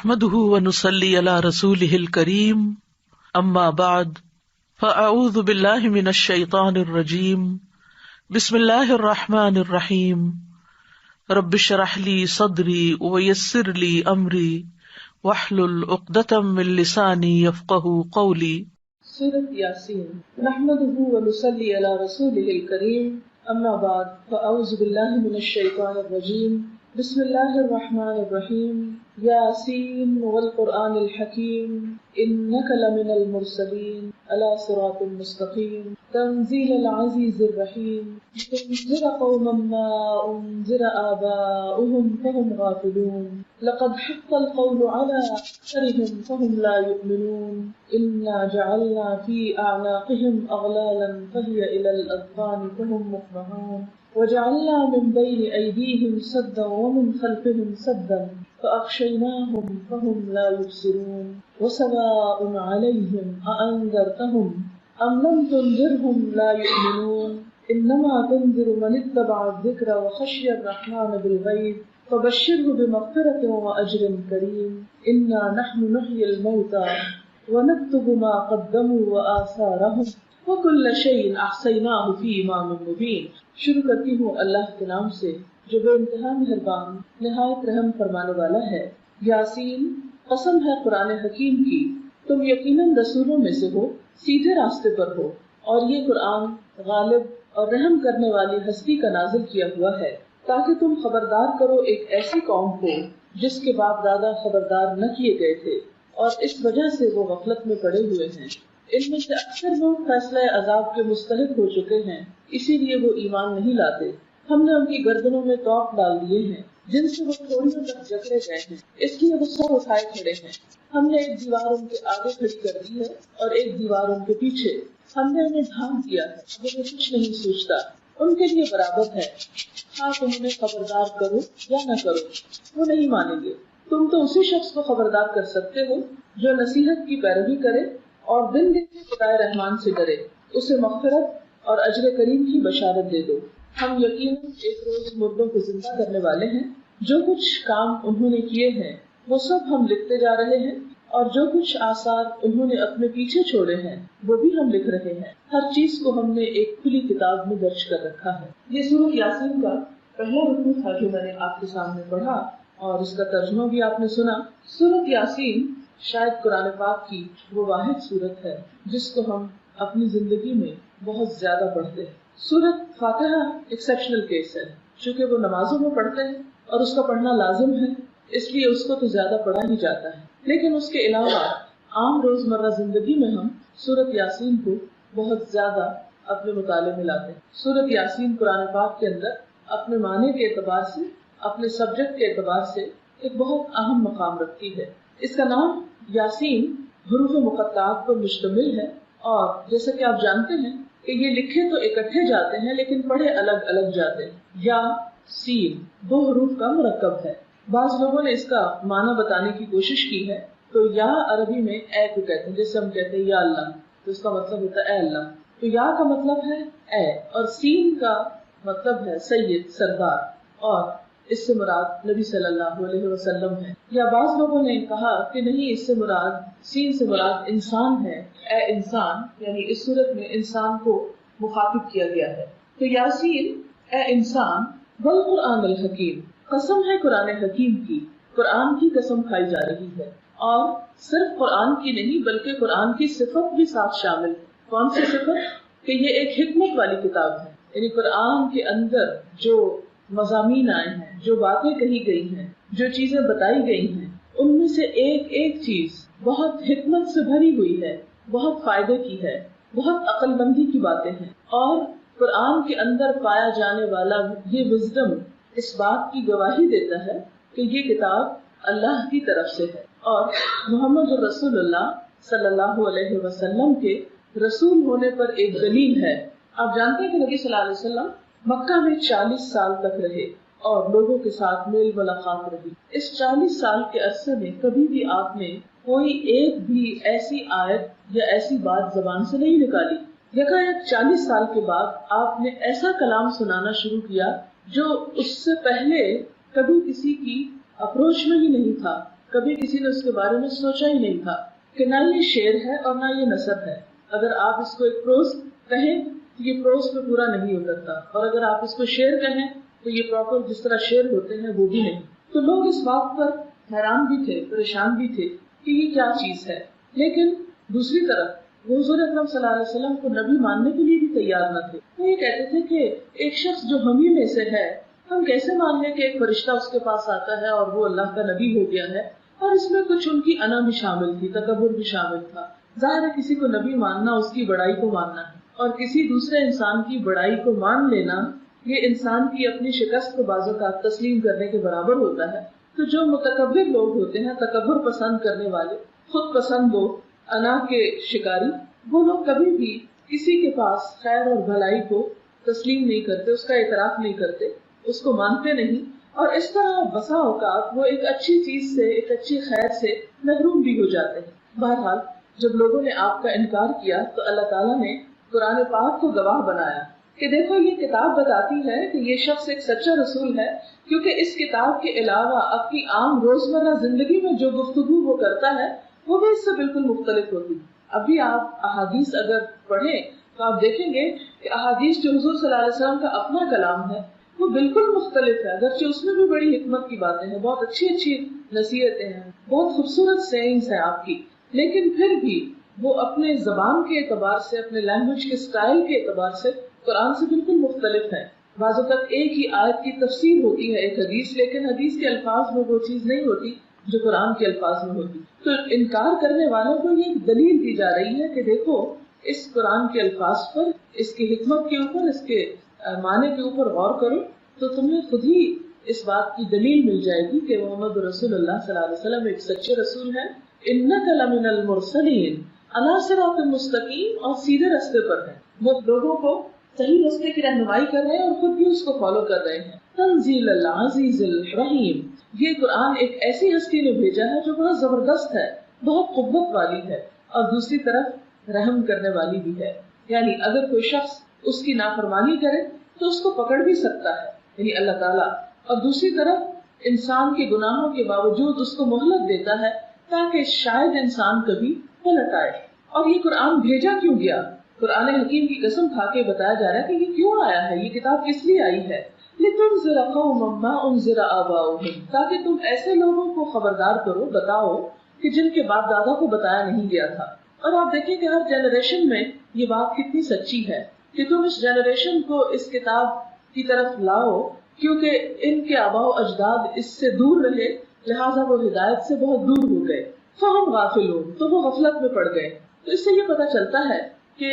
نحمده ونصلي على رسوله الكريم اما بعد فاعوذ بالله من الشيطان الرجيم بسم الله الرحمن الرحيم رب اشرح لي صدري ويسر لي امري واحلل عقدة من لساني يفقهوا قولي۔ سورۃ یاسین نحمده ونصلي على رسوله الكريم اما بعد فاعوذ بالله من الشيطان الرجيم بسم الله الرحمن الرحيم یاسین والقرآن الحکیم انک لمن المرسلین علی صراط مستقیم تنزیل العزیز الرحیم لتنذر قوما ما انذر آباؤهم فهم غافلون لقد حق القول على أكثرهم فهم لا يؤمنون إنا جعلنا في أعناقهم أغلالا فهي إلى الأذقان فهم مقمحون وجعلنا من بين أيديهم سدا ومن خلفهم سدا فأغشيناهم فهم لا يبصرون وسواء عليهم أأنذرتهم أم لم تنذرهم لا يؤمنون إنما تنذر من اتبع الذكر وخشي الرحمن بالغيب فبشره بمغفرة وأجر كريم إنا نحن نحيي الموتى ونكتب ما قدموا وآثارهم وكل شيء أحصيناه في إمام مبين۔ شروع کرتی ہوں اللہ کے نام سے جو بے انتہا مہربان نہایت رحم فرمانے والا ہے۔ یاسین قسم ہے قرآن حکیم کی، تم یقیناً رسولوں میں سے ہو، سیدھے راستے پر ہو، اور یہ قرآن غالب اور رحم کرنے والی ہستی کا نازل کیا ہوا ہے تاکہ تم خبردار کرو ایک ایسی قوم کو جس کے باپ دادا خبردار نہ کیے گئے تھے اور اس وجہ سے وہ غفلت میں پڑے ہوئے ہیں۔ ان میں سے اکثر لوگ فیصلہ عذاب کے مستحق ہو چکے ہیں، اسی لیے وہ ایمان نہیں لاتے۔ ہم نے ان کی گردنوں میں توق ڈال دیے ہیں جن سے وہ تھوڑیوں تک جکڑے گئے ہیں، اس لیے وہ سر اٹھائے کھڑے ہیں۔ ہم نے ایک دیوار ان کے آگے کھڑی کر دی ہے اور ایک دیوار ان کے پیچھے۔ ہم نے انہیں ڈھانپ دیا ہے، وہ کچھ نہیں سوچتا، ان کے لیے برابر ہے، ہاں تم انہیں خبردار کرو یا نہ کرو، وہ نہیں مانیں گے۔ تم تو اسی شخص کو خبردار کر سکتے ہو جو نصیحت کی پیروی کرے اور دن دن کے خدائے رحمان سے ڈرے، اسے مغفرت اور اجر کریم کی بشارت دے دو۔ ہم یقیناً ایک روز مردوں کو زندہ کرنے والے ہیں، جو کچھ کام انہوں نے کیے ہیں وہ سب ہم لکھتے جا رہے ہیں، اور جو کچھ آثار انہوں نے اپنے پیچھے چھوڑے ہیں وہ بھی ہم لکھ رہے ہیں۔ ہر چیز کو ہم نے ایک کھلی کتاب میں درج کر رکھا ہے۔ یہ سورۃ یاسین کا پہلا رکوع تھا جو میں نے آپ کے سامنے پڑھا، اور اس کا ترجمہ بھی آپ نے سنا۔ سورۃ یاسین شاید قرآن پاک کی وہ واحد سورت ہے جس کو ہم اپنی زندگی میں بہت زیادہ پڑھتے ہیں۔ سورۃ فاتحہ ایکسیپشنل کیس ہے، چونکہ وہ نمازوں میں پڑھتے ہیں اور اس کا پڑھنا لازم ہے، اس لیے اس کو تو زیادہ پڑھا ہی جاتا ہے، لیکن اس کے علاوہ عام روزمرہ زندگی میں ہم سورۃ یاسین کو بہت زیادہ اپنے مطالعے میں لاتے ہیں۔ سورۃ یاسین قرآن پاک کے اندر اپنے معنی کے اعتبار سے، اپنے سبجیکٹ کے اعتبار سے ایک بہت اہم مقام رکھتی ہے۔ اس کا نام یاسین حروف مقطعات پر مشتمل ہے، اور جیسا کہ آپ جانتے ہیں کہ یہ لکھے تو اکٹھے جاتے ہیں لیکن پڑھے الگ الگ جاتے ہیں۔ یا سین دو حروف کا مرکب ہے۔ بعض لوگوں نے اس کا معنی بتانے کی کوشش کی ہے، تو یا عربی میں اے کو کہتے ہیں، جیسے ہم کہتے ہیں یا اللہ، تو اس کا مطلب ہوتا ہے اے اللہ، تو یا کا مطلب ہے اے، اور سین کا مطلب ہے سید، سردار، اور اس سے مراد نبی صلی اللہ علیہ وسلم ہے۔ یا بعض لوگوں نے کہا کہ نہیں، اس سے مراد، سین سے مراد انسان ہے، اے انسان، یعنی اس صورت میں انسان کو مخاطب کیا گیا ہے۔ تو یاسین اے انسان والقرآن الحکیم، قسم ہے قرآن حکیم کی، قرآن کی قسم کھائی جا رہی ہے، اور صرف قرآن کی نہیں بلکہ قرآن کی صفت بھی ساتھ شامل ہے۔ کون سی صفت؟ کہ یہ ایک حکمت والی کتاب ہے، یعنی قرآن کے اندر جو مضامین آئے ہیں، جو باتیں کہی گئی ہیں، جو چیزیں بتائی گئی ہیں، ان میں سے ایک ایک چیز بہت حکمت سے بھری ہوئی ہے، بہت فائدے کی ہے، بہت عقل مندی کی باتیں ہیں، اور قرآن کے اندر پایا جانے والا یہ وزڈم اس بات کی گواہی دیتا ہے کہ یہ کتاب اللہ کی طرف سے ہے، اور محمد رسول اللہ صلی اللہ علیہ وسلم کے رسول ہونے پر ایک دلیل ہے۔ آپ جانتے ہیں کہ نبی صلی اللہ علیہ وسلم مکہ میں 40 سال تک رہے اور لوگوں کے ساتھ میل ملاقات رہی۔ اس 40 سال کے عرصے میں کبھی بھی آپ نے کوئی ایک بھی ایسی آیت یا ایسی بات زبان سے نہیں نکالی۔ یکایک 40 سال کے بعد آپ نے ایسا کلام سنانا شروع کیا جو اس سے پہلے کبھی کسی کی اپروچ میں ہی نہیں تھا، کبھی کسی نے اس کے بارے میں سوچا ہی نہیں تھا کہ نہ یہ شعر ہے اور نہ یہ نثر ہے. اگر آپ اس کو ایک پروز کہیں تو یہ پروز پہ پورا نہیں اترتا، اور اگر آپ اس کو شعر کہیں تو یہ پراپر جس طرح شعر ہوتے ہیں وہ بھی نہیں. تو لوگ اس بات پر حیران بھی تھے، پریشان بھی تھے کہ یہ کیا چیز ہے. لیکن دوسری طرف وہ حضور اکرم صلی اللہ علیہ وسلم کو نبی ماننے کے لیے بھی تیار نہ تھے. وہ یہ کہتے تھے کہ ایک شخص جو ہم ہی میں سے ہے، ہم کیسے مان لیں کہ ایک فرشتہ اس کے پاس آتا ہے اور وہ اللہ کا نبی ہو گیا ہے. اور اس میں کچھ ان کی انا بھی شامل تھی، تکبر بھی شامل تھا. ظاہر ہے کسی کو نبی ماننا اس کی بڑائی کو ماننا ہے، اور کسی دوسرے انسان کی بڑائی کو مان لینا یہ انسان کی اپنی شکست کو بعض اوقات تسلیم کرنے کے برابر ہوتا ہے. تو جو متکبر لوگ ہوتے ہیں، تکبر پسند کرنے والے، خود پسند لوگ، انا کے شکاری، وہ لوگ کبھی بھی کسی کے پاس خیر اور بھلائی کو تسلیم نہیں کرتے، اس کا اعتراف نہیں کرتے، اس کو مانتے نہیں. اور اس طرح بسا اوقات وہ ایک اچھی چیز سے، ایک اچھی خیر سے محروم بھی ہو جاتے ہیں. بہرحال جب لوگوں نے آپ کا انکار کیا تو اللہ تعالیٰ نے قرآن پاک کو گواہ بنایا کہ دیکھو یہ کتاب بتاتی ہے کہ یہ شخص ایک سچا رسول ہے، کیونکہ اس کتاب کے علاوہ اپنی عام روزمرہ زندگی میں جو گفتگو وہ کرتا ہے وہ بھی اس سے بالکل مختلف ہوتی. ابھی آپ احادیث اگر پڑھیں تو آپ دیکھیں گے کہ احادیث جو حضور صلی اللہ علیہ وسلم کا اپنا کلام ہے وہ بالکل مختلف ہے، اگرچہ اس میں بھی بڑی حکمت کی باتیں ہیں، بہت اچھی اچھی نصیحتیں ہیں، بہت خوبصورت سینگز ہیں آپ کی، لیکن پھر بھی وہ اپنے زبان کے اعتبار سے، اپنے لینگویج کے سٹائل کے اعتبار سے قرآن سے بالکل مختلف ہے. بعض اوقات ایک ہی آیت کی تفسیر ہوتی ہے ایک حدیث، لیکن حدیث کے الفاظ میں وہ چیز نہیں ہوتی جو قرآن کے الفاظ میں ہوتی. تو انکار کرنے والوں کو یہ ایک دلیل دی جا رہی ہے کہ دیکھو اس قرآن کے الفاظ پر، اس کی حکمت کے اوپر، اس کے معنی کے اوپر غور کرو تو تمہیں خود ہی اس بات کی دلیل مل جائے گی کہ محمد رسول اللہ صلی اللہ علیہ وسلم ایک سچے رسول ہیں. انک لمن المرسلین علی صراط مستقیم، اور سیدھے راستے پر ہیں. وہ لوگوں کو صحیح راستے کی رہنمائی کر رہے ہیں اور خود بھی اس کو فالو کر رہے ہیں. تنزیل العزیز الرحیم، یہ قرآن ایک ایسی ہستی نے بھیجا ہے جو بہت زبردست ہے، بہت قوت والی ہے، اور دوسری طرف رحم کرنے والی بھی ہے. یعنی اگر کوئی شخص اس کی نافرمانی کرے تو اس کو پکڑ بھی سکتا ہے، یعنی اللہ تعالیٰ، اور دوسری طرف انسان کے گناہوں کے باوجود اس کو مہلت دیتا ہے تاکہ شاید انسان کبھی پلٹ آئے. اور یہ قرآن بھیجا کیوں گیا؟ قرآن حکیم کی قسم کھا کے بتایا جا رہا ہے کہ یہ کیوں آیا ہے، یہ کتاب کس لیے آئی ہے. لِتُنذِرَ قَوْمًا مَّا أُنذِرَ آبَاؤُهُمْ، تاکہ تم ایسے لوگوں کو خبردار کرو، بتاؤ کہ جن کے باپ دادا کو بتایا نہیں گیا تھا. اور آپ دیکھیں کہ ہر جنریشن میں یہ بات کتنی سچی ہے کہ تم اس جنریشن کو اس کتاب کی طرف لاؤ، کیونکہ ان کے آباء و اجداد اس سے دور رہے، لہٰذا وہ ہدایت سے بہت دور ہو گئے. فَهُمْ غَافِلُونَ، تو وہ غفلت میں پڑ گئے. تو اس سے یہ پتہ چلتا ہے کہ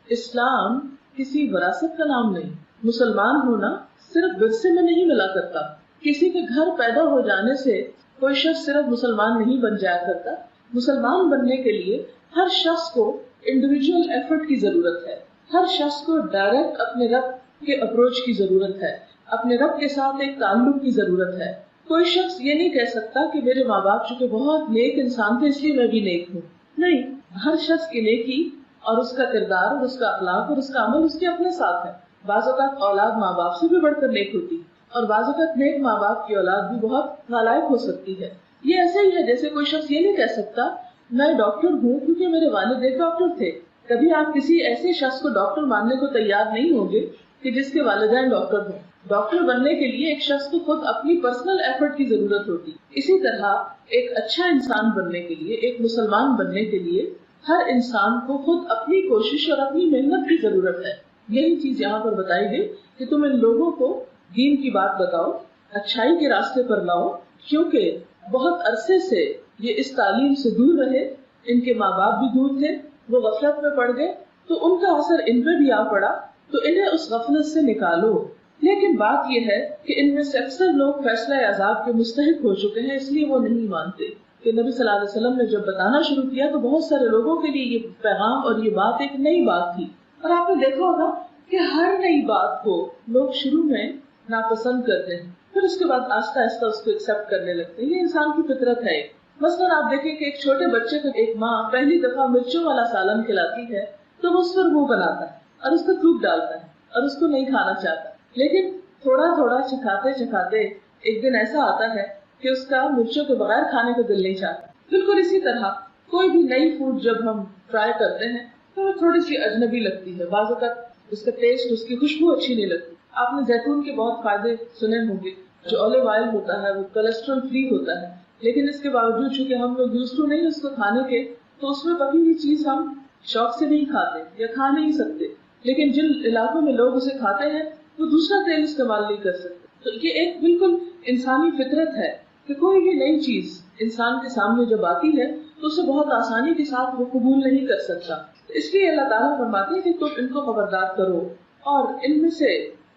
اسلام کسی وراثت کا نام نہیں. مسلمان ہونا صرف ورثے میں نہیں ملا کرتا. کسی کے گھر پیدا ہو جانے سے کوئی شخص صرف مسلمان نہیں بن جایا کرتا. مسلمان بننے کے لیے ہر شخص کو انڈیویجول ایفرٹ کی ضرورت ہے. ہر شخص کو ڈائریکٹ اپنے رب کے اپروچ کی ضرورت ہے، اپنے رب کے ساتھ ایک تعلق کی ضرورت ہے. کوئی شخص یہ نہیں کہہ سکتا کہ میرے ماں باپ چونکہ بہت نیک انسان تھے اس لیے میں بھی نیک ہوں. نہیں، ہر شخص کی نیکی اور اس کا کردار اور اس کا اخلاق اور اس کا عمل اس کے اپنے ساتھ ہے. بعض اوقات اولاد ماں باپ سے بھی بڑھ کر نیک ہوتی، اور بعض اوقات نیک ماں باپ کی اولاد بھی بہت نالائق ہو سکتی ہے. یہ ایسے ہی ہے جیسے کوئی شخص یہ نہیں کہہ سکتا میں ڈاکٹر ہوں کیونکہ میرے والد ایک ڈاکٹر تھے. کبھی آپ کسی ایسے شخص کو ڈاکٹر ماننے کو تیار نہیں ہوں گے کہ جس کے والدین ڈاکٹر ہوں. ڈاکٹر بننے کے لیے ایک شخص کو خود اپنی پرسنل ایفرٹ کی ضرورت ہوتی. اسی طرح ایک اچھا انسان بننے کے لیے، ایک مسلمان بننے کے لیے ہر انسان کو خود اپنی کوشش اور اپنی محنت کی ضرورت ہے. یہی چیز یہاں پر بتائی گئی کہ تم ان لوگوں کو دین کی بات بتاؤ، اچھائی کے راستے پر لاؤ، کیونکہ بہت عرصے سے یہ اس تعلیم سے دور رہے، ان کے ماں باپ بھی دور تھے، وہ غفلت میں پڑ گئے تو ان کا اثر ان پہ بھی آ پڑا، تو انہیں اس غفلت سے نکالو. لیکن بات یہ ہے کہ ان میں سے اکثر لوگ فیصلہ عذاب کے مستحق ہو چکے ہیں، اس لیے وہ نہیں مانتے. کہ نبی صلی اللہ علیہ وسلم نے جب بتانا شروع کیا تو بہت سارے لوگوں کے لیے یہ پیغام اور یہ بات ایک نئی بات تھی. اور آپ نے دیکھا ہوگا کہ ہر نئی بات کو لوگ شروع میں ناپسند کرتے ہیں، پھر اس کے بعد آہستہ آہستہ اس کو ایکسپٹ کرنے لگتے ہیں. یہ انسان کی فطرت ہے. مثلاً آپ دیکھیں کہ ایک چھوٹے بچے کو ایک ماں پہلی دفعہ مرچوں والا سالن کھلاتی ہے تو وہ اس پر منہ بناتا ہے اور اس کو تھوک ڈالتا ہے اور اس کو نہیں کھانا چاہتا. لیکن تھوڑا تھوڑا چکھاتے چکھاتے ایک دن ایسا آتا ہے کہ اس کا مرچوں کے بغیر کھانے کو دل نہیں چاہتا. بالکل اسی طرح کوئی بھی نئی فوڈ جب ہم ٹرائی کرتے ہیں تو وہ تھوڑی سی اجنبی لگتی ہے. بعض اوقات اس کا ٹیسٹ، اس کی خوشبو اچھی نہیں لگتی. آپ نے زیتون کے بہت فائدے سنے ہوں گے. جو اولیو آئل ہوتا ہے وہ کولیسٹرول فری ہوتا ہے، لیکن اس کے باوجود چونکہ ہم لوگ یوز ٹو نہیں اس کو کھانے کے، تو اس میں پکی ہوئی چیز ہم شوق سے نہیں کھاتے یا کھا نہیں سکتے. لیکن جن علاقوں میں لوگ اسے کھاتے ہیں وہ دوسرا تیل استعمال نہیں کر سکتے. تو یہ ایک بالکل انسانی فطرت ہے کہ کوئی بھی نئی چیز انسان کے سامنے جب آتی ہے تو اسے بہت آسانی کے ساتھ وہ قبول نہیں کر سکتا. اس لیے اللہ تعالیٰ فرماتے ہیں کہ تم ان کو خبردار کرو. اور ان میں سے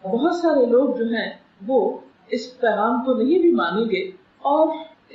بہت سارے لوگ جو ہیں وہ اس پیغام کو نہیں بھی مانیں گے. اور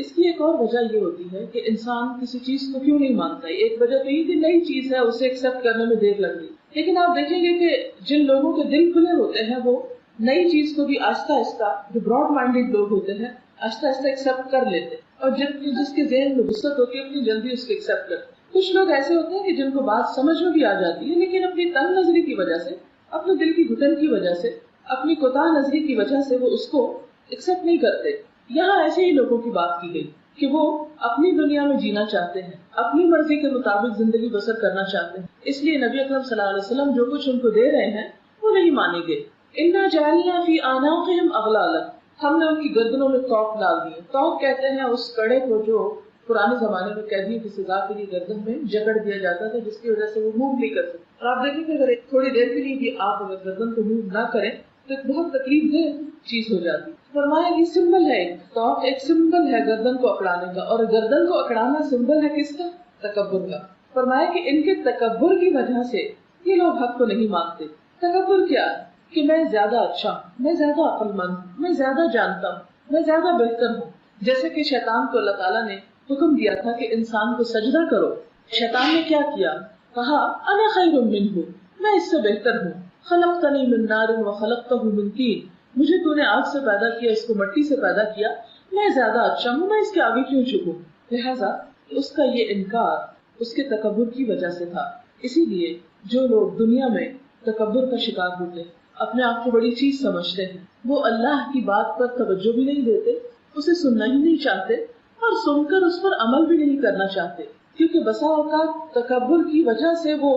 اس کی ایک اور وجہ یہ ہوتی ہے کہ انسان کسی چیز کو کیوں نہیں مانتا. ایک وجہ تو یہ کہ نئی چیز ہے، اسے ایکسپٹ کرنے میں دیر لگ گئی. لیکن آپ دیکھیں گے کہ جن لوگوں کے دل کھلے ہوتے ہیں وہ نئی چیز کو بھی آہستہ آہستہ، جو براڈ مائنڈیڈ لوگ ہوتے ہیں، آہستہ آہستہ ایکسپٹ کر لیتے. اور جس کے ذہن میں وسعت ہوتی ہے اتنی جلدی اس کو ایکسپٹ کرتے. کچھ لوگ ایسے ہوتے ہیں کہ جن کو بات سمجھ میں بھی آ جاتی ہے لیکن اپنی تنگ نظری کی وجہ سے، اپنے دل کی گھٹن کی وجہ سے، اپنی کوتاہ نظری کی وجہ سے وہ اس کو ایکسپٹ نہیں کرتے. یہاں ایسے ہی لوگوں کی بات کی گئی کہ وہ اپنی دنیا میں جینا چاہتے ہیں، اپنی مرضی کے مطابق زندگی بسر کرنا چاہتے ہیں. اس لیے نبی اکرم صلی اللہ علیہ وسلم جو کچھ ان کو دے رہے ہیں وہ نہیں مانیں گے. انا جعلنا فی اعناقہم اغلالا، ہم نے ان کی گردنوں میں توق ڈال دیے. توق کہتے ہیں اس کڑے کو جو پرانے زمانے میں قیدیوں کی سزا کے لیے گردن میں جکڑ دیا جاتا تھا، جس کی وجہ سے وہ موو نہیں کر سکتے. اور آپ دیکھیں کہ اگر تھوڑی دیر کے لیے بھی آپ اگر گردن کو موو نہ کریں تو ایک بہت تکلیف دہ چیز ہو جاتی. فرمایا یہ سمبل ہے، توق ایک سمبل ہے گردن کو اکڑانے کا. اور گردن کو اکڑانا سمبل ہے کس کا؟ تکبر کا. فرمایا کہ ان کے تکبر کی وجہ سے یہ لوگ حق کو نہیں مانتے. تکبر کیا ہے؟ کہ میں زیادہ اچھا ہوں، میں زیادہ عقل مند ہوں، میں زیادہ جانتا ہوں، میں زیادہ بہتر ہوں. جیسے کہ شیطان کو اللہ تعالیٰ نے حکم دیا تھا کہ انسان کو سجدہ کرو. شیطان نے کیا کیا؟ کہا انا خیر منہ، میں اس سے بہتر ہوں. خلقتنی من نار وخلقتہ من طین، مجھے تو نے آگ سے پیدا کیا، اس کو مٹی سے پیدا کیا، میں زیادہ اچھا ہوں، میں اس کے آگے کیوں جھکوں. لہٰذا اس کا یہ انکار اس کے تکبر کی وجہ سے تھا. اسی لیے جو لوگ دنیا میں تکبر کا شکار ہوتے ہیں، اپنے آپ کو بڑی چیز سمجھتے ہیں، وہ اللہ کی بات پر توجہ بھی نہیں دیتے، اسے سننا ہی نہیں چاہتے اور سن کر اس پر عمل بھی نہیں کرنا چاہتے. کیونکہ بسا اوقات تکبر کی وجہ سے وہ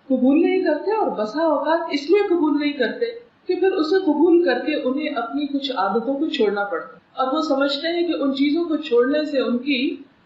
قبول نہیں کرتے، اور بسا اوقات اس لیے قبول نہیں کرتے کہ پھر اسے قبول کر کے انہیں اپنی کچھ عادتوں کو چھوڑنا پڑتا. اور وہ سمجھتے ہیں کہ ان چیزوں کو چھوڑنے سے ان کی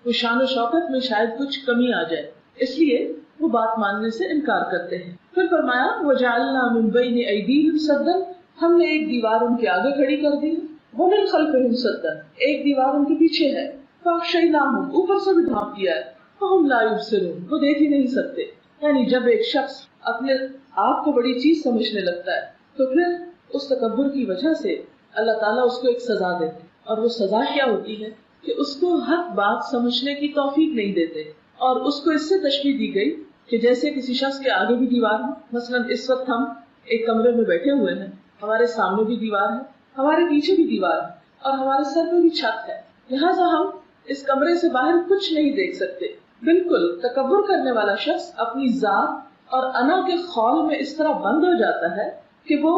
وہ شان و شوکت میں شاید کچھ کمی آ جائے، اس لیے وہ بات ماننے سے انکار کرتے ہیں. پھر فرمایا وَجَعَلْنَا مِن بَيْنِ أَيْدِيهِمْ سَدًّا، ہم نے ایک دیوار ان کے آگے کھڑی کر دی. وَمِن خَلْفِهِمْ سَدًّا، ایک دیوار ان کے پیچھے ہے. فَأَغْشَيْنَاهُمْ، اوپر سے بھی ڈھانپ دیا ہے. فَهُمْ لَا يُبْصِرُونَ، وہ دیکھ ہی نہیں سکتے. یعنی جب ایک شخص اپنے آپ کو بڑی چیز سمجھنے لگتا ہے تو پھر اس تکبر کی وجہ سے اللہ تعالیٰ اس کو ایک سزا دیتے. اور وہ سزا کیا ہوتی ہے کہ اس کو حق بات سمجھنے کی توفیق نہیں دیتے. اور اس کو اس سے تشبیہ دی گئی کہ جیسے کسی شخص کے آگے بھی دیوار ہے. مثلاً اس وقت ہم ایک کمرے میں بیٹھے ہوئے ہیں، ہمارے سامنے بھی دیوار ہے، ہمارے پیچھے بھی دیوار ہے، اور ہمارے سر میں بھی چھت ہے. لہٰذا ہم اس کمرے سے باہر کچھ نہیں دیکھ سکتے. بالکل تکبر کرنے والا شخص اپنی ذات اور انا کے خول میں اس طرح بند ہو جاتا ہے کہ وہ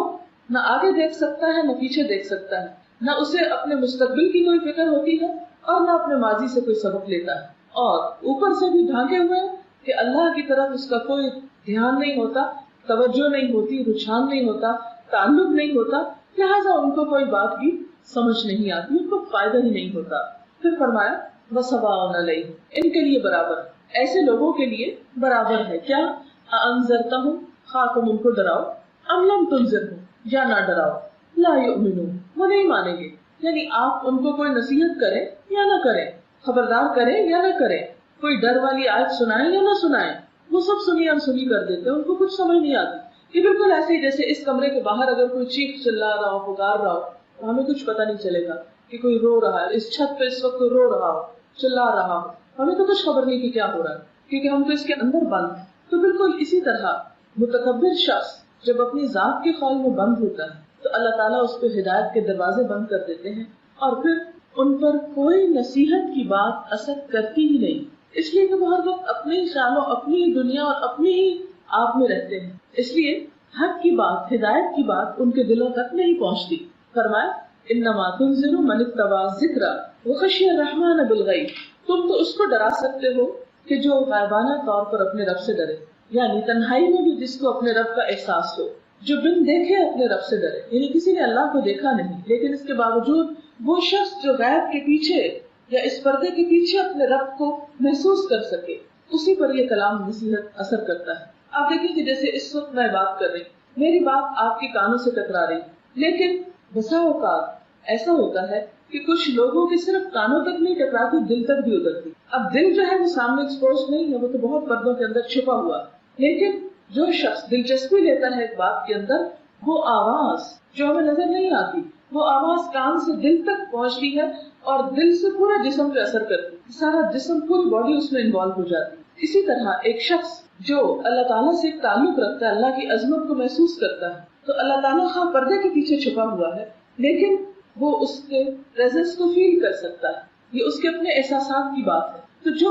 نہ آگے دیکھ سکتا ہے نہ پیچھے دیکھ سکتا ہے، نہ اسے اپنے مستقبل کی کوئی فکر ہوتی ہے اور نہ اپنے ماضی سے کوئی سبق لیتا ہے. اور اوپر سے بھی ڈھانکے ہوئے کہ اللہ کی طرف اس کا کوئی دھیان نہیں ہوتا، توجہ نہیں ہوتی، رجحان نہیں ہوتا، تعلق نہیں ہوتا. لہٰذا ان کو کوئی بات بھی سمجھ نہیں آتی، ان کو فائدہ ہی نہیں ہوتا. پھر فرمایا وَسَوَاءٌ عَلَيْهِمْ، ان کے لیے برابر، ایسے لوگوں کے لیے برابر ہے. کیا؟ أَأَنذَرْتَهُمْ، خواہ تم ان کو ڈراؤ، أَمْ لَمْ تُنذِرْهُمْ، یا نہ ڈراؤ، لَا يُؤْمِنُونَ، وہ نہیں مانیں گے. یعنی آپ ان کو کوئی نصیحت کریں یا نہ کریں، خبردار کریں یا نہ کریں، کوئی ڈر والی آیت سنائیں یا نہ سنائیں، وہ سب سنی انسنی کر دیتے ہیں، ان کو کچھ سمجھ نہیں آتی. یہ بالکل ایسے ہی جیسے اس کمرے کے باہر اگر کوئی چیخ چلا رہا ہو، پکار رہا ہو، تو ہمیں کچھ پتہ نہیں چلے گا کہ کوئی رو رہا ہے. اس چھت پہ اس وقت کوئی رو رہا ہو، چلا رہا ہو، ہمیں تو کچھ خبر نہیں کہ کیا ہو رہا ہے، کیونکہ ہم تو اس کے اندر بند ہیں. تو بالکل اسی طرح متکبر شخص جب اپنی ذات کے خول میں بند ہوتا ہے تو اللہ تعالیٰ اس پہ ہدایت کے دروازے بند کر دیتے ہیں، اور پھر ان پر کوئی نصیحت کی بات اثر کرتی ہی نہیں. اس لیے کہ وہ ہر وقت اپنے خیالوں، اپنی ہی دنیا اور اپنی ہی آپ میں رہتے ہیں. اس لیے حق کی بات، ہدایت کی بات ان کے دلوں تک نہیں پہنچتی. فرمایا انما تنذر من اتبع الذکر، وخشی الرحمن بالغیب، تم تو اس کو ڈرا سکتے ہو کہ جو غائبانہ طور پر اپنے رب سے ڈرے، یعنی تنہائی میں بھی جس کو اپنے رب کا احساس ہو، جو بن دیکھے اپنے رب سے ڈرے، یعنی کسی نے اللہ کو دیکھا نہیں لیکن اس کے باوجود وہ شخص جو غیب کے پیچھے یا اس پردے کے پیچھے اپنے رب کو محسوس کر سکے، اسی پر یہ کلام نصیحت اثر کرتا ہے۔ آپ دیکھیں کہ جیسے اس وقت میں بات کر رہی، میری بات آپ کے کانوں سے ٹکرا رہی، لیکن بسا اوقات ایسا ہوتا ہے کہ کچھ لوگوں کے صرف کانوں تک نہیں ٹکراتی، دل تک بھی اترتی۔ اب دل جو ہے وہ سامنے ایکسپوز نہیں ہے، وہ تو بہت پردوں کے اندر چھپا ہوا، لیکن جو شخص دلچسپی لیتا ہے ایک بات کے اندر، وہ آواز جو ہمیں نظر نہیں آتی، وہ آواز کان سے دل تک پہنچتی ہے اور دل سے پورا جسم پہ اثر کرتی، سارا جسم پوری باڈی اس میں انوالو ہو جاتی۔ اسی طرح ایک شخص جو اللہ تعالیٰ سے ایک تعلق رکھتا ہے، اللہ کی عظمت کو محسوس کرتا ہے، تو اللہ تعالیٰ خواہ پردے کے پیچھے چھپا ہوا ہے لیکن وہ اس کے پریزنس کو فیل کر سکتا ہے، یہ اس کے اپنے احساسات کی بات ہے۔ تو جو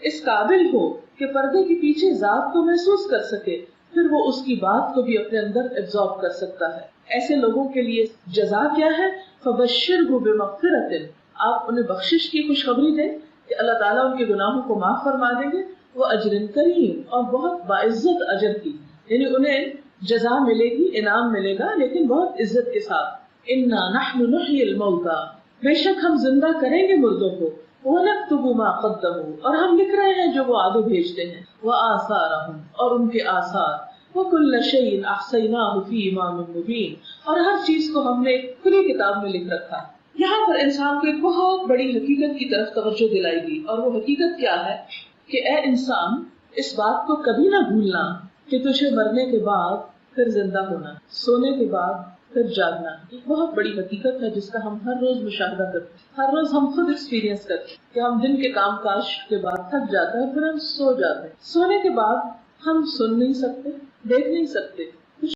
اس قابل ہو کہ پردے کے پیچھے ذات کو محسوس کر سکے، پھر وہ اس کی بات کو بھی اپنے اندر ایبزارب کر سکتا ہے۔ ایسے لوگوں کے لیے جزا کیا ہے؟ فَبَشِّرْهُ بِمَغْفِرَةٍ، آپ انہیں بخشش کی خوشخبری دیں کہ اللہ تعالیٰ ان کے گناہوں کو معاف فرما دیں گے، وہ اجر کریم، اور بہت باعزت اجر کی، یعنی انہیں جزا ملے گی، انعام ملے گا لیکن بہت عزت کے ساتھ۔ اِنَّا نَحْنُ نُحْيِي الْمَوْتَى، بے شک ہم زندہ کریں گے مردوں کو، وَنَكْتُبُ مَا قَدَّمُوا، اور ہم لکھ رہے ہیں جو وہ آگے بھیجتے ہیں، وَآثَارَهُمْ، اور ان کے آثار، وَكُلَّ شَيْءٍ أَحْصَيْنَاهُ فِي إِمَامٍ مُبِينٍ، اور ہر چیز کو ہم نے ایک کھلی کتاب میں لکھ رکھا۔ یہاں پر انسان کو ایک بہت بڑی حقیقت کی طرف توجہ دلائی گئی، اور وہ حقیقت کیا ہے کہ اے انسان، اس بات کو کبھی نہ بھولنا کہ تجھے مرنے کے بعد پھر زندہ ہونا، سونے کے بعد پھر جاگنا۔ ایک بہت بڑی حقیقت ہے جس کا ہم ہر روز مشاہدہ کرتے ہیں، ہر روز ہم خود ایکسپیرینس کرتے ہیں کہ ہم دن کے کام کاج کے بعد تھک جاتے ہیں، پھر ہم سو جاتے ہیں۔ سونے کے بعد ہم سن نہیں سکتے، دیکھ نہیں سکتے،